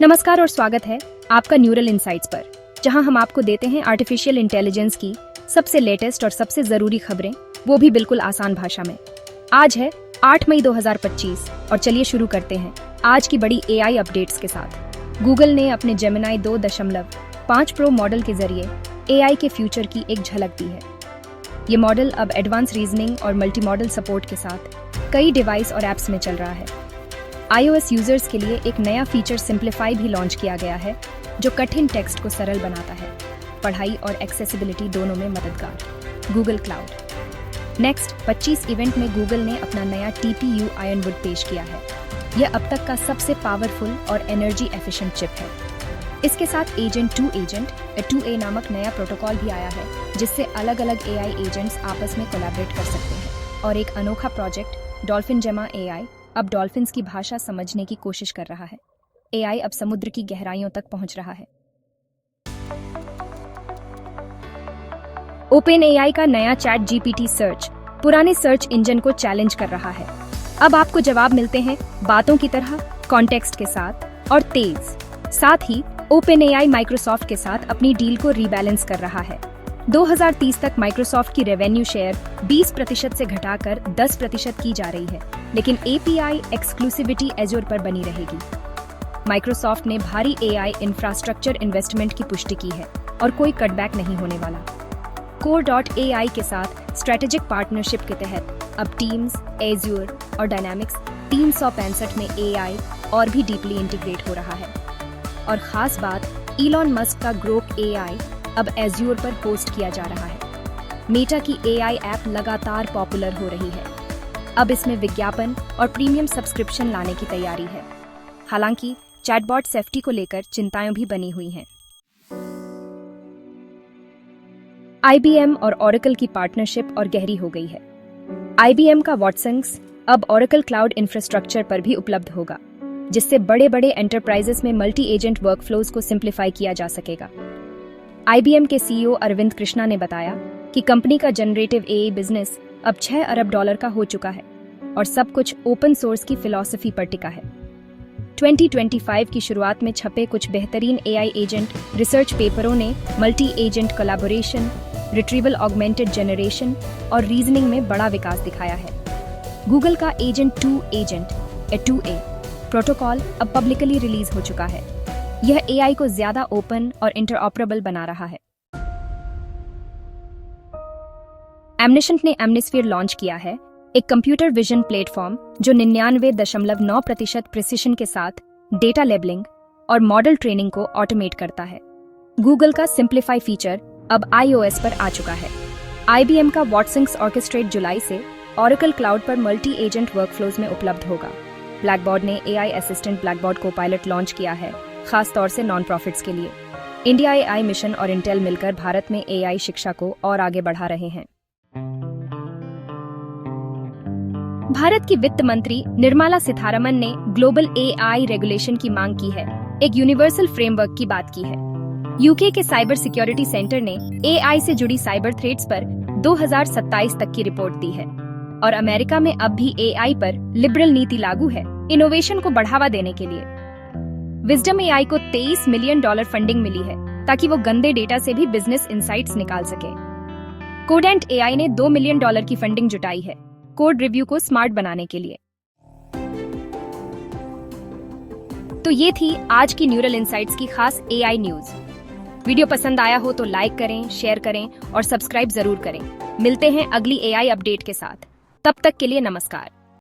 नमस्कार और स्वागत है आपका न्यूरल इंसाइट्स पर, जहां हम आपको देते हैं आर्टिफिशियल इंटेलिजेंस की सबसे लेटेस्ट और सबसे जरूरी खबरें, वो भी बिल्कुल आसान भाषा में। आज है 8 मई 2025 और चलिए शुरू करते हैं आज की बड़ी एआई अपडेट्स के साथ। गूगल ने अपने जेमिनी 2.5 प्रो मॉडल के जरिए एआई के फ्यूचर की एक झलक दी है। ये मॉडल अब एडवांस रीजनिंग और मल्टी मॉडल सपोर्ट के साथ कई डिवाइस और एप्स में चल रहा है। iOS यूजर्स के लिए एक नया फीचर सिंप्लीफाई भी लॉन्च किया गया है, जो कठिन टेक्स्ट को सरल बनाता है, पढ़ाई और एक्सेसिबिलिटी दोनों में मददगार। गूगल क्लाउड नेक्स्ट 25 इवेंट में गूगल ने अपना नया TPU आयरनवुड पेश किया है। यह अब तक का सबसे पावरफुल और एनर्जी एफिशिएंट चिप है। इसके साथ एजेंट टू एजेंट 2A नामक नया प्रोटोकॉल भी आया है, जिससे अलग अलग AI एजेंट्स आपस में कोलैबोरेट कर सकते हैं। और एक अनोखा प्रोजेक्ट डॉल्फिन जेमा AI अब डॉल्फिन्स की भाषा समझने की कोशिश कर रहा है। AI अब समुद्र की गहराइयों तक पहुंच रहा है। OpenAI का नया चैट GPT सर्च पुराने सर्च इंजन को चैलेंज कर रहा है। अब आपको जवाब मिलते हैं बातों की तरह, कॉन्टेक्स्ट के साथ और तेज। साथ ही OpenAI माइक्रोसॉफ्ट के साथ अपनी डील को रीबैलेंस कर रहा है। 2030 तक माइक्रोसॉफ्ट की रेवेन्यू शेयर 20% से घटाकर 10% की जा रही है, लेकिन API एक्सक्लूसिविटी एज़्योर पर बनी रहेगी। माइक्रोसॉफ्ट ने भारी AI इंफ्रास्ट्रक्चर इन्वेस्टमेंट की पुष्टि की है और कोई कटबैक नहीं होने वाला। Core.ai के साथ स्ट्रेटेजिक पार्टनरशिप के तहत अब टीम्स, एज़्योर और डायनामिक्स 365 में AI और भी डीपली इंटीग्रेट हो रहा है। और खास बात, इलॉन मस्क का ग्रोक AI अब एज़्योर पर होस्ट किया जा रहा है। मेटा की AI ऐप लगातार पॉपुलर हो रही है। अब इसमें विज्ञापन और प्रीमियम सब्सक्रिप्शन लाने की तैयारी है। हालांकि चैटबॉट सेफ्टी को लेकर चिंताएं भी बनी हुई हैं। IBM और Oracle की पार्टनरशिप और गहरी हो गई है। IBM का वॉटसन्स अब Oracle क्लाउड इंफ्रास्ट्रक्चर पर भी उपलब्ध होगा, जिससे बड़े-बड़े एंटरप्राइजेस में मल्टी एजेंट वर्कफ्लोज को सिंप्लीफाई किया जा सकेगा। IBM के CEO अरविंद कृष्णा ने बताया कि कंपनी का जनरेटिव AI बिजनेस अब $6 अरब का हो चुका है और सब कुछ ओपन सोर्स की फिलॉसफी पर टिका है। 2025 की शुरुआत में छपे कुछ बेहतरीन AI एजेंट रिसर्च पेपरों ने multi agent collaboration, retrieval augmented generation और रीजनिंग में बड़ा विकास दिखाया है। गूगल का agent to agent 2A protocol अब पब्लिकली रिलीज हो चुका है। यह AI को ज्यादा ओपन और इंटरऑपरेबल बना रहा है। एमनेशंट ने एमनिस्फीयर लॉन्च किया है, एक कंप्यूटर विजन प्लेटफॉर्म जो 99.9% प्रिसिशन के साथ डेटा लेबलिंग और मॉडल ट्रेनिंग को ऑटोमेट करता है। गूगल का सिंप्लीफाई फीचर अब iOS पर आ चुका है। IBM का वॉटसन्स ऑर्केस्ट्रेट जुलाई से Oracle क्लाउड पर मल्टी एजेंट वर्कफ्लोज में उपलब्ध होगा। ब्लैकबॉर्ड ने AI असिस्टेंट ब्लैकबॉर्ड कोपायलट लॉन्च किया है, खास तौर से नॉन प्रॉफिट्स के लिए। इंडिया AI मिशन और इंटेल मिलकर भारत में AI शिक्षा को और आगे बढ़ा रहे हैं। भारत की वित्त मंत्री निर्मला सीतारमण ने ग्लोबल AI रेगुलेशन की मांग की है, एक यूनिवर्सल फ्रेमवर्क की बात की है। यूके के साइबर सिक्योरिटी सेंटर ने AI से जुड़ी साइबर थ्रेट्स पर 2027 तक की रिपोर्ट दी है। और अमेरिका में अब भी AI पर लिबरल नीति लागू है, इनोवेशन को बढ़ावा देने के लिए। विजडम AI को $23 मिलियन फंडिंग मिली है, ताकि वो गंदे डेटा से भी बिजनेस इनसाइट्स निकाल सके। कोडेंट AI ने $2 मिलियन की फंडिंग जुटाई है, कोड रिव्यू को स्मार्ट बनाने के लिए। तो ये थी आज की न्यूरल इंसाइट्स की खास AI न्यूज। वीडियो पसंद आया हो तो लाइक करें, शेयर करें और सब्सक्राइब जरूर करें। मिलते हैं अगली AI अपडेट के साथ। तब तक के लिए नमस्कार।